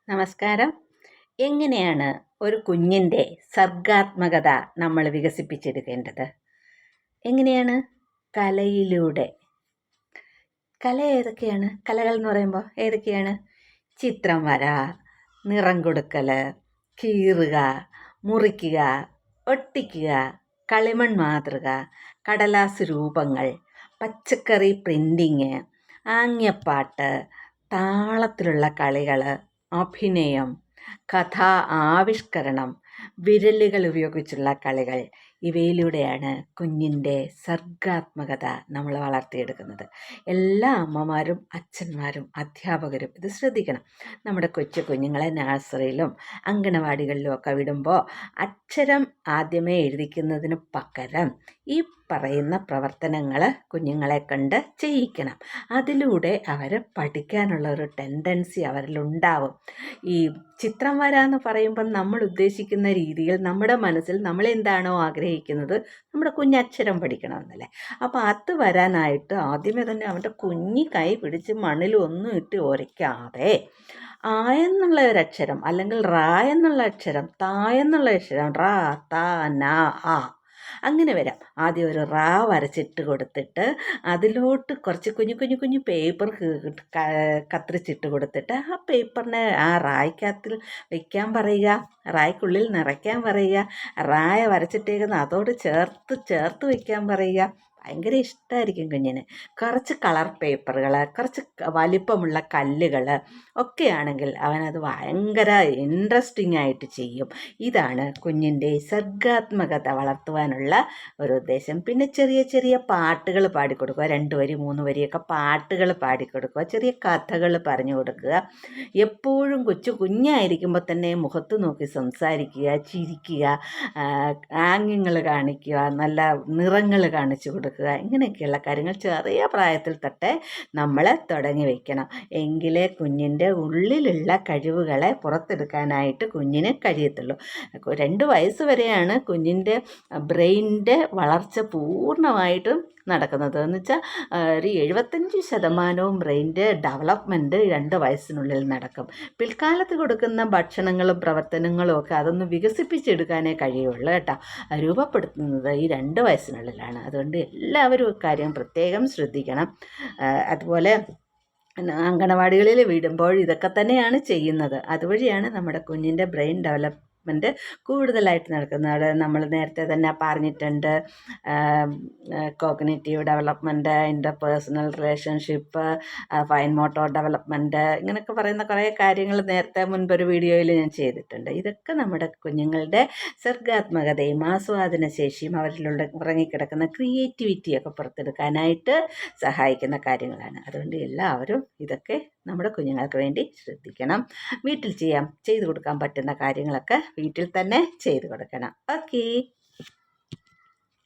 നമസ്കാരം. എങ്ങനെയാണ് ഒരു കുഞ്ഞിൻ്റെ സർഗാത്മകത നമ്മൾ വികസിപ്പിച്ചെടുക്കേണ്ടത്? എങ്ങനെയാണ്? കലയിലൂടെ. കല ഏതൊക്കെയാണ്? കലകൾ എന്ന് പറയുമ്പോൾ ഏതൊക്കെയാണ്? ചിത്രം വര, നിറം കൊടുക്കൽ, കീറുക, മുറിക്കുക, ഒട്ടിക്കുക, കളിമൺ മാതൃക, കടലാസ് രൂപങ്ങൾ, പച്ചക്കറി പ്രിൻറ്റിങ്, ആംഗ്യപ്പാട്ട്, താളത്തിലുള്ള കളികൾ, അഭിനയം, കഥാ ആവിഷ്കരണം, വിരലുകൾ ഉപയോഗിച്ചുള്ള കളികൾ, ഇവയിലൂടെയാണ് കുഞ്ഞിൻ്റെ സർഗാത്മകത നമ്മൾ വളർത്തിയെടുക്കുന്നത്. എല്ലാ അമ്മമാരും അച്ഛന്മാരും അധ്യാപകരും ഇത് ശ്രദ്ധിക്കണം. നമ്മുടെ കൊച്ചു കുഞ്ഞുങ്ങളെ നഴ്സറിയിലും അങ്കണവാടികളിലും ഒക്കെ വിടുമ്പോൾ അക്ഷരം ആദ്യമേ എഴുതിക്കുന്നതിന് പകരം ഈ പറയുന്ന പ്രവർത്തനങ്ങൾ കുഞ്ഞുങ്ങളെ കണ്ട് ചെയ്യിക്കണം. അതിലൂടെ അവർ പഠിക്കാനുള്ള ഒരു ടെൻഡൻസി അവരിലുണ്ടാവും. ഈ ചിത്രം വര എന്ന് പറയുമ്പം നമ്മൾ ഉദ്ദേശിക്കുന്ന രീതിയിൽ നമ്മുടെ മനസ്സിൽ നമ്മളെന്താണോ ആഗ്രഹിക്കുന്നത്, നമ്മുടെ കുഞ്ഞക്ഷരം പഠിക്കണമെന്നല്ലേ. അപ്പോൾ അത് വരാനായിട്ട് ആദ്യമേ തന്നെ അവൻ്റെ കുഞ്ഞി കൈ പിടിച്ച് മണ്ണിൽ ഒന്നും ഇട്ട് ഉരയ്ക്കാതെ ആ എന്നുള്ള ഒരക്ഷരം, അല്ലെങ്കിൽ റാ എന്നുള്ള അക്ഷരം, താ എന്നുള്ള അക്ഷരം, റാ താ നാ ആ, അങ്ങനെ വരാം. ആദ്യം ഒരു റാ വരച്ചിട്ട് കൊടുത്തിട്ട് അതിലോട്ട് കുറച്ച് കുഞ്ഞു കുഞ്ഞു കുഞ്ഞു പേപ്പർ കത്തിരിച്ചിട്ട് കൊടുത്തിട്ട് ആ പേപ്പറിനെ ആ റായ്ക്കകത്തിൽ വയ്ക്കാൻ പറയുക, റായ്ക്കുള്ളിൽ നിറയ്ക്കാൻ പറയുക, റായ വരച്ചിട്ടേക്കുന്ന അതോട് ചേർത്ത് വയ്ക്കാൻ പറയുക. ഭയങ്കര ഇഷ്ടമായിരിക്കും കുഞ്ഞിന്. കുറച്ച് കളർ പേപ്പറുകൾ, കുറച്ച് വലിപ്പമുള്ള കല്ലുകൾ ഒക്കെയാണെങ്കിൽ അവനത് ഭയങ്കര ഇൻട്രസ്റ്റിംഗ് ആയിട്ട് ചെയ്യും. ഇതാണ് കുഞ്ഞിൻ്റെ സർഗാത്മകത വളർത്തുവാനുള്ള ഒരു ഉദ്ദേശം. പിന്നെ ചെറിയ ചെറിയ പാട്ടുകൾ പാടിക്കൊടുക്കുക, 2 വരി 3 വരിയൊക്കെ പാട്ടുകൾ പാടിക്കൊടുക്കുക, ചെറിയ കഥകൾ പറഞ്ഞു കൊടുക്കുക. എപ്പോഴും കുഞ്ഞായിരിക്കുമ്പോൾ തന്നെ മുഖത്ത് നോക്കി സംസാരിക്കുക, ചിരിക്കുക, ആംഗ്യങ്ങൾ കാണിക്കുക, നല്ല നിറങ്ങൾ കാണിച്ചു കൊടുക്കുക. ഇങ്ങനെയൊക്കെയുള്ള കാര്യങ്ങൾ ചെറിയ പ്രായത്തിൽ തൊട്ടേ നമ്മൾ തുടങ്ങി വയ്ക്കണം. എങ്കിലേ കുഞ്ഞിൻ്റെ ഉള്ളിലുള്ള കഴിവുകളെ പുറത്തെടുക്കാനായിട്ട് കുഞ്ഞിന് കഴിയത്തുള്ളൂ. 2 വയസ്സ് വരെയാണ് കുഞ്ഞിൻ്റെ ബ്രെയിനിൻ്റെ വളർച്ച പൂർണ്ണമായിട്ടും നടക്കുന്നത്. എന്ന് വെച്ചാൽ ഒരു 75% ബ്രെയിനിൻ്റെ ഡെവലപ്മെൻറ്റ് 2 വയസ്സിനുള്ളിൽ നടക്കും. പിൽക്കാലത്ത് കൊടുക്കുന്ന ഭക്ഷണങ്ങളും പ്രവർത്തനങ്ങളും ഒക്കെ അതൊന്ന് വികസിപ്പിച്ചെടുക്കാനേ കഴിയുള്ളൂ കേട്ടോ. രൂപപ്പെടുത്തുന്നത് ഈ 2 വയസ്സിനുള്ളിലാണ്. അതുകൊണ്ട് എല്ലാവരും കാര്യം പ്രത്യേകം ശ്രദ്ധിക്കണം. അതുപോലെ അങ്കണവാടികളിൽ വിടുമ്പോൾ ഇതൊക്കെ തന്നെയാണ് ചെയ്യുന്നത്. അതുവഴിയാണ് നമ്മുടെ കുഞ്ഞിൻ്റെ ബ്രെയിൻ ഡെവലപ്മെൻറ്റ് കൂടുതലായിട്ട് നടക്കുന്നത്. നമ്മൾ നേരത്തെ തന്നെ പറഞ്ഞിട്ടുണ്ട്, cognitive development, interpersonal relationship, fine motor development, ഇങ്ങനെയൊക്കെ പറയുന്ന കുറേ കാര്യങ്ങൾ നേരത്തെ മുൻപൊരു വീഡിയോയിൽ ഞാൻ ചെയ്തിട്ടുണ്ട്. ഇതൊക്കെ നമ്മുടെ കുഞ്ഞുങ്ങളുടെ സർഗാത്മകതയും ആസ്വാദന ശേഷിയും അവരിലുള്ള ഉറങ്ങിക്കിടക്കുന്ന ക്രിയേറ്റിവിറ്റിയൊക്കെ പുറത്തെടുക്കാനായിട്ട് സഹായിക്കുന്ന കാര്യങ്ങളാണ്. അതുകൊണ്ട് എല്ലാവരും ഇതൊക്കെ നമ്മുടെ കുഞ്ഞുങ്ങൾക്ക് വേണ്ടി ശ്രദ്ധിക്കണം. വീട്ടിൽ ചെയ്തു കൊടുക്കാൻ പറ്റുന്ന കാര്യങ്ങളൊക്കെ വീട്ടിൽ തന്നെ ചെയ്തു കൊടുക്കണം. ഓക്കേ.